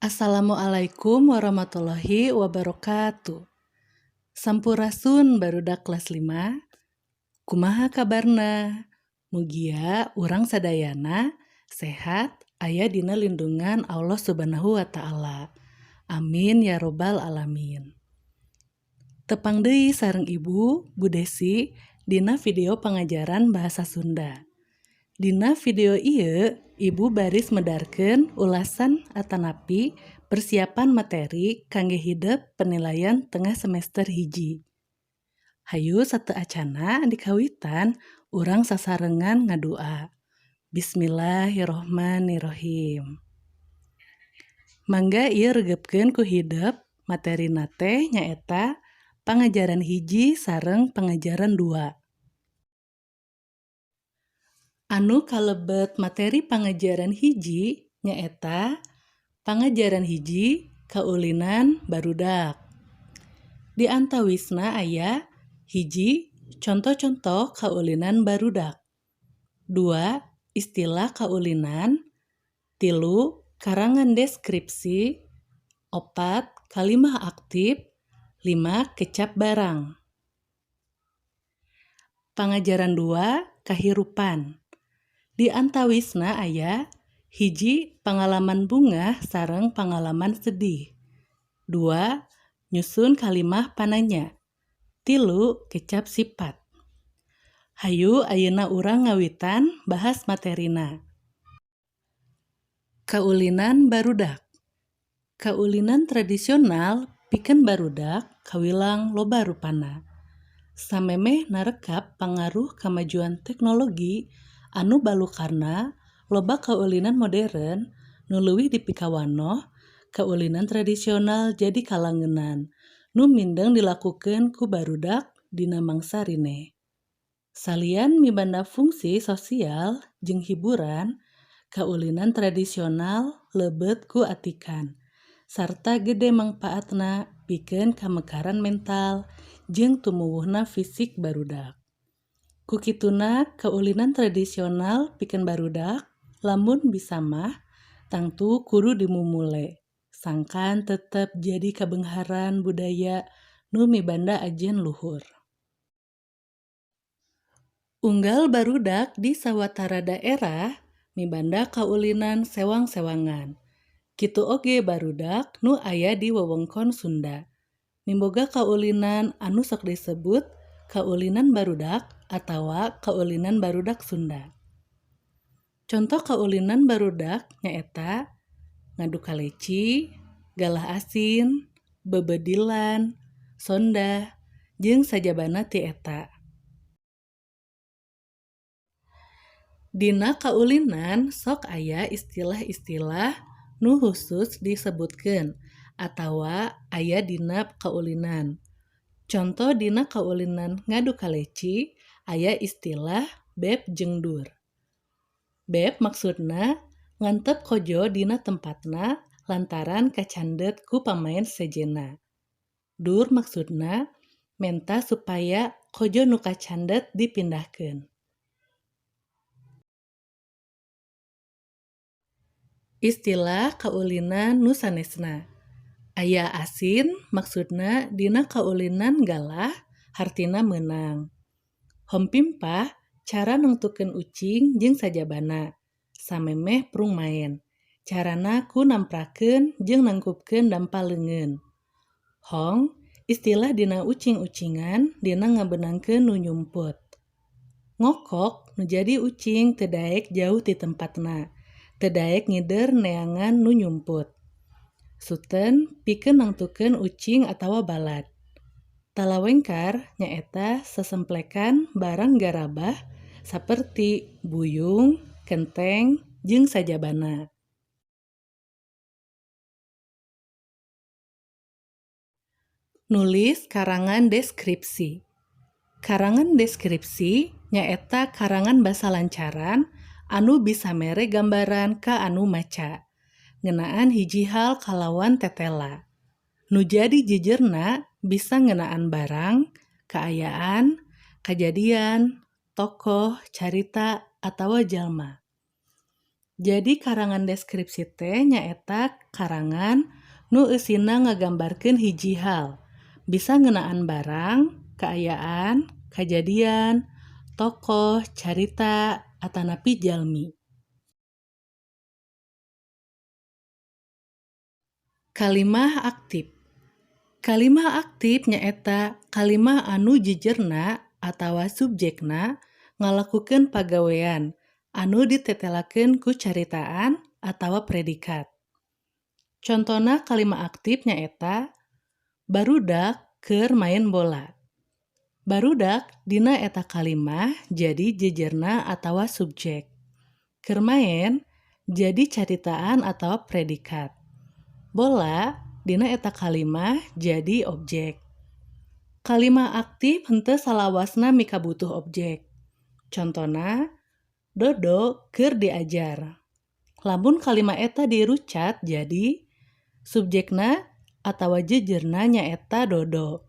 Assalamualaikum warahmatullahi wabarakatuh. Sampurasun barudak kelas 5. Kumaha kabarna? Mugia urang sadayana sehat aya dina lindungan Allah Subhanahu wa taala. Amin ya robbal alamin. Tepang deui sareng Ibu Bu Desi dina video pengajaran bahasa Sunda. Dina video ieu, Ibu baris medarkeun ulasan atanapi persiapan materi kangge hidep penilaian tengah semester hiji. Hayu sateu acana dikawitan urang sasarengan ngadua. Bismillahirrohmanirrohim. Mangga ieu regepkeun ku hidep materina teh nyaeta pangajaran hiji sareng pangajaran 2. Anu kalebet materi pangajaran hiji nyaeta pangajaran hiji kaulinan barudak. Di antawisna aya hiji contoh-contoh kaulinan barudak, 2 istilah kaulinan, 3 karangan deskripsi, 4 kalimah aktif, 5 kecap barang. Pangajaran 2 kahirupan. Di antawisna aya hiji pangalaman bungah sareng pangalaman sedih, 2 nyusun kalimah pananya, 3 kecap sifat. Hayu ayeuna urang ngawitan bahas materina. Kaulinan barudak. Kaulinan tradisional pikeun barudak kawilang loba rupana. Samemeh narekap pangaruh kamajuan teknologi anu balukarna loba kaulinan modern nu leuwih dipikawanoh kaulinan tradisional jadi kalangenan nu mindeng dilakukeun ku barudak dina mangsa rine. Salian mibanda fungsi sosial jeung hiburan, kaulinan tradisional lebet ku atikan sarta gede mangpaatna pikeun kamekaran mental jeung tumuwuhna fisik barudak. Kukituna kaulinan tradisional pikeun barudak lamun bisa mah tangtu kudu dimumule sangkan tetep jadi kabengharan budaya nu mibanda ajen luhur. Unggal barudak di sawatara daerah mibanda kaulinan sewang-sewangan. Kitu oge barudak nu aya di wewengkon Sunda. Miboga kaulinan anu sok disebut kaulinan barudak atawa kaulinan barudak Sunda. Contoh kaulinan barudak nyaeta ngadu kaleci, galah asin, bebedilan, sonda, jeung sajabana ti eta. Dina kaulinan sok aya istilah-istilah nu khusus disebutkeun atawa aya dina kaulinan. Contoh dina kaulinan ngadu kaleci aya istilah beb jeung dur. Beb maksudna ngantep kojo dina tempatna lantaran kacandet ku pamaen sejenna. Dur maksudna menta supaya kojo nu kacandet dipindahkeun. Istilah kaulinan nu sanesna. Aya asin maksudna dina kaulinan galah hartina meunang. Hompimpah cara nengtukeun ucing jeung sajabana. Samemeh prung maen. Carana ku namprakeun jeung nangkupkeun dampal leungeun. Hong istilah dina ucing-ucingan dina ngabeunangkeun nu nyumput. Ngokok nu jadi ucing teu daek jauh ti tempatna. Teu daek ngider neangan nu nyumput. Suteun pikeun nangtukeun ucing atawa balad. Talawengkar nyaeta sesemplekan barang garabah saperti buyung, kenteng, jeung sajabana. Nulis karangan deskripsi. Karangan deskripsi nyaeta karangan basa lancaran anu bisa mere gambaran ka anu maca. Ngeunaan hiji hal kalawan tetela. Nu jadi jejerna bisa ngeunaan barang, kaayaan, kajadian, tokoh, carita, atawa jalma. Jadi karangan deskripsi teh nyaeta karangan nu eusina ngagambarkeun hiji hal. Bisa ngeunaan barang, kaayaan, kajadian, tokoh, carita, atanapi jalmi. Kalimah aktif. Kalimah aktif nyaeta kalimah anu jejerna atawa subjekna ngalakukeun pagawean anu ditetelakeun ku caritaan atawa predikat. Contona kalimah aktif nyaeta barudak keur main bola. Barudak dina eta kalimah jadi jejerna atawa subjek. Keur main jadi caritaan atawa predikat. Bola dina eta kalimah jadi objek. Kalimah aktif henteu salawasna mika butuh objek. Contona, Dodo keur diajar. Lamun kalimah eta dirucat jadi subjekna atawa jejerna nyaeta Dodo.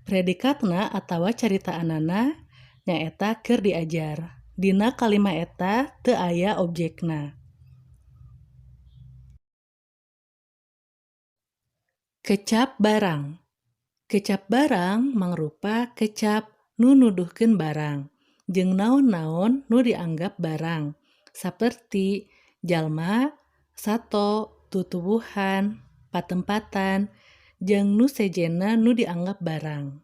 Predikatna atawa caritaanana nyaeta keur diajar. Dina kalimah eta teu aya objekna. Kecap barang. Kecap barang mangrupa kecap nu nuduhkeun barang jeung naon-naon nu dianggap barang saperti jalma, sato, tutuwuhan, patempatan, jeung nu sejenna nu dianggap barang.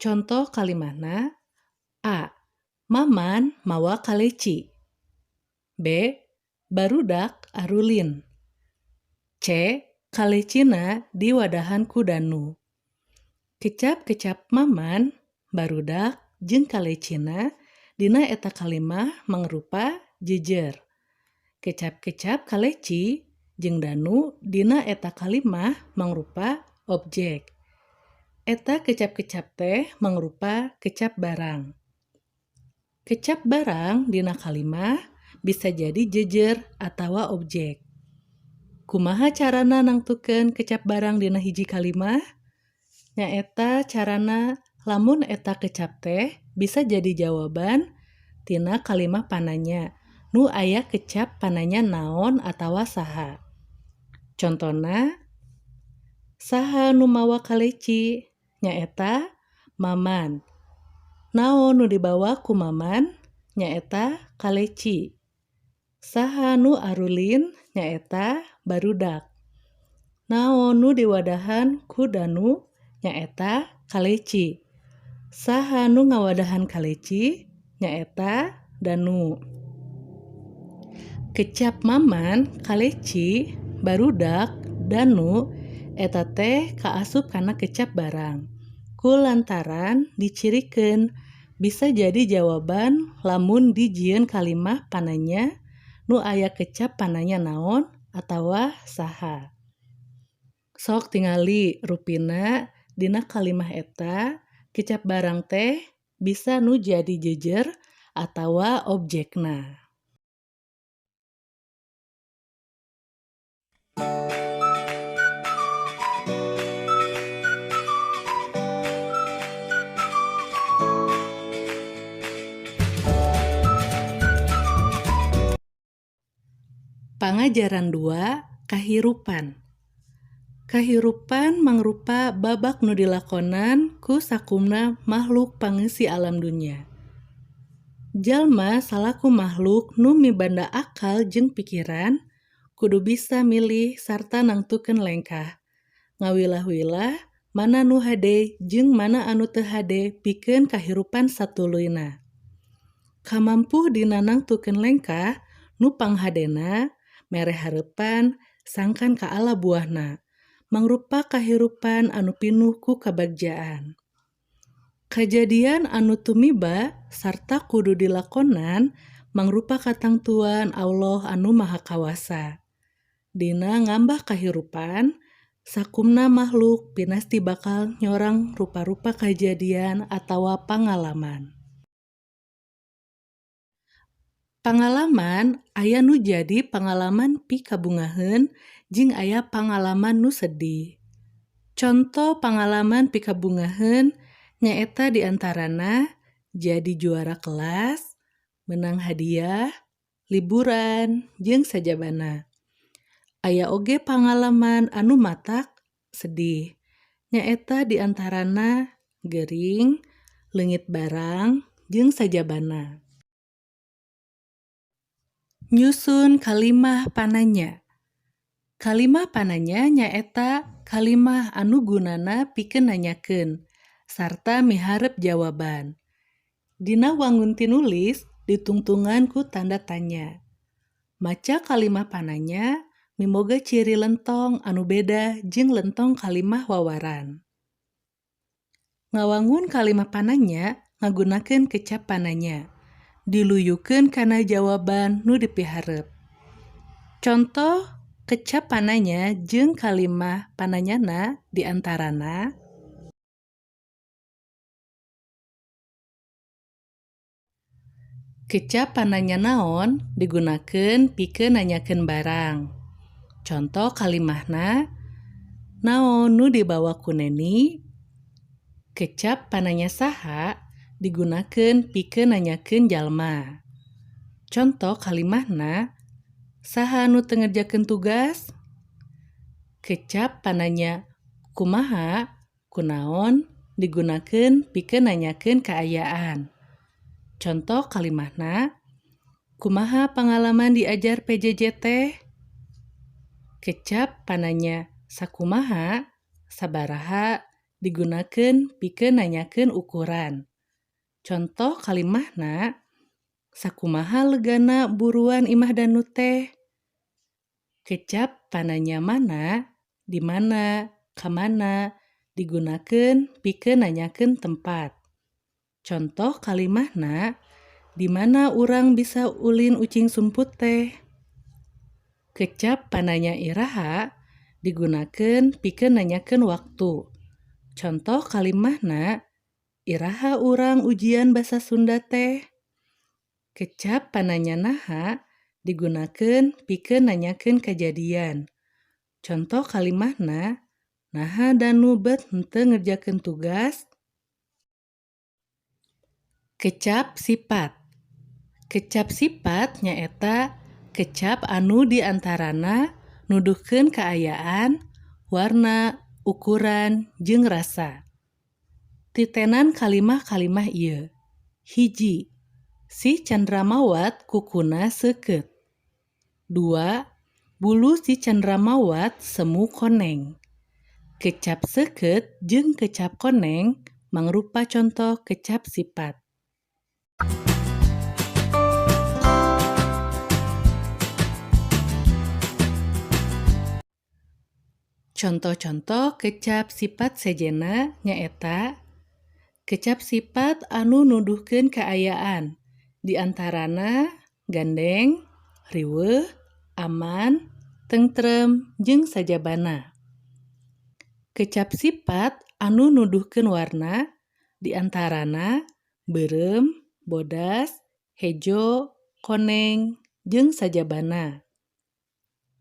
Contoh kalimahna A. Maman mawa kaleci. B. Barudak arulin. C. Kalecina diwadahan ku danu. Kecap-kecap maman, barudak, jeung kalecina dina eta kalimah mangrupa jejer. Kecap-kecap kaleci jeung danu dina eta kalimah mangrupa objek. Eta kecap-kecap teh mangrupa kecap barang. Kecap barang dina kalimah bisa jadi jejer atawa objek. Kumaha carana nangtukeun kecap barang dina hiji kalimah? Nyaeta carana lamun eta kecap teh bisa jadi jawaban tina kalimah pananya nu aya kecap pananya naon atawa saha. Contona, saha nu mawa kaleci? Nyaeta maman. Naon nu dibawa ku maman? Nyaeta kaleci. Saha nu arulin? Nyaeta barudak. Naon nu diwadahan ku danu? Nyaeta kaleci. Saha nu ngawadahan kaleci? Nyaeta danu. Kecap maman, kaleci, barudak, danu eta teh kaasup kana kecap barang. Kulantaran dicirikeun bisa jadi jawaban lamun dijieun kalimah pananya nu aya kecap pananya naon atawa saha. Sok tingali rupina dina kalimah eta kecap barang teh bisa nu jadi jejer atawa objekna. Pangajaran 2, kahirupan. Kahirupan mangrupa babak nu dilakonan ku sakumna makhluk pangeusih alam dunya. Jalma salaku makhluk nu mibanda akal jeung pikiran kudu bisa milih sarta nangtukeun lengkah, ngawilah-wilah mana nu hade jeung mana anu teu hade pikeun kahirupan satuluyna. Kamampuh dina nangtukeun lengkah nu panghadena mere hareupan sangkan ka ala buahna, mangrupa kahirupan anu pinuh ku kabagjaan. Kajadian anu tumiba sarta kudu dilakonan mangrupa katangtuan Allah anu Maha Kawasa. Dina ngambah kahirupan, sakumna makhluk pinasti bakal nyorang rupa-rupa kajadian atawa pangalaman. Pangalaman aya nu jadi pangalaman pikabungaheun jeung aya pangalaman nu sedih. Contoh pangalaman pikabungaheun nyaeta diantarana jadi juara kelas, menang hadiah, liburan, jeung sajabana. Aya oge pangalaman anu matak sedih. Nyaeta diantarana gering, leungit barang, jeung sajabana. Nyusun kalimah pananya. Kalimah pananya nyaeta kalimah anu gunana pikeun nanyakeun sarta miharep jawaban. Dina wangun tinulis ditungtungan ku tanda tanya. Maca kalimah pananya mimoga ciri lentong anu beda jeung lentong kalimah wawaran. Ngawangun kalimah pananya ngagunakeun kecap pananya. Diluyukeun kana jawaban nu dipiharep. Contoh kecap pananya jeung kalimah pananyana diantarana kecap pananya naon digunakeun pikeun nanyakeun barang. Contoh kalimahna, naon nu dibawa ku Neni? Kecap pananya saha digunakeun pikeun nanyakeun jalma. Contoh kalimahna, saha nu teu ngerjakeun tugas? Kecap pananya kumaha, kunaon digunakeun pikeun nanyakeun kaayaan. Contoh kalimahna, kumaha pangalaman diajar PJJ teh? Kecap pananya sakumaha, sabaraha digunakeun pikeun nanyakeun ukuran. Contoh kalimahna, sakumaha legana buruan imah danu teh? Kecap pananya mana, di mana, kamana digunakeun pikeun nanyakeun tempat. Contoh kalimahna, di mana urang bisa ulin ucing sumput teh? Kecap pananya iraha digunakeun pikeun nanyakeun waktu. Contoh kalimahna, iraha urang ujian basa Sunda teh? Kecap pananya naha digunakeun pikeun nanyakeun kajadian. Contoh kalimahna, naha danu bet henteu ngerjakeun tugas? Kecap sifat. Kecap sifat nyaeta kecap anu diantarana nuduhkeun kaayaan, warna, ukuran, jeung rasa. Titenan kalimah-kalimah ieu. Hiji, si cendramawat kukuna seukeut. 2. Bulu si cendramawat semu koneng. Kecap seukeut jeung kecap koneng mangrupa contoh kecap sifat. Contoh-contoh kecap sifat sejenna nyaeta kecap sifat anu nuduhkeun kaayaan, diantarana gandeng, riweuh, aman, tentrem, jeung sajabana. Kecap sifat anu nuduhkeun warna, diantarana beureum, bodas, hejo, koneng, jeung sajabana.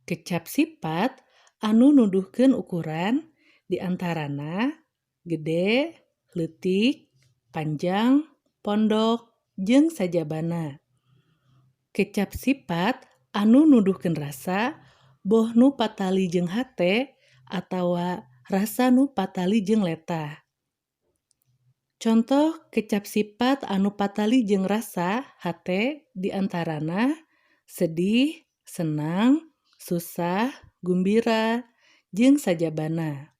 Kecap sifat anu nuduhkeun ukuran, diantarana gede, leutik, panjang, pondok, jeung sajabana. Kecap sifat anu nuduhkeun rasa, boh nu patali jeung hate, atawa rasa nu patali jeung letah. Contoh kecap sifat anu patali jeung rasa hate diantarana sedih, senang, susah, gumbira, jeung sajabana.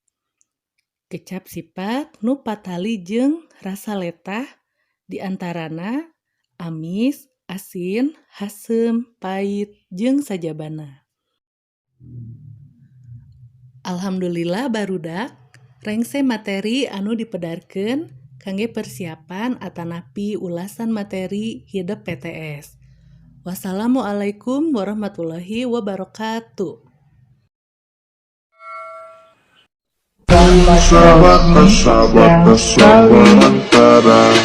Kecap sifat nu patali jeung rasa letah diantarana amis, asin, hasem, pait, jeung sajabana. Alhamdulillah barudak, rengse materi anu dipedarkeun kangge persiapan atanapi ulasan materi hidup PTS. Wassalamualaikum warahmatullahi wabarakatuh. Sahabat-sahabat antara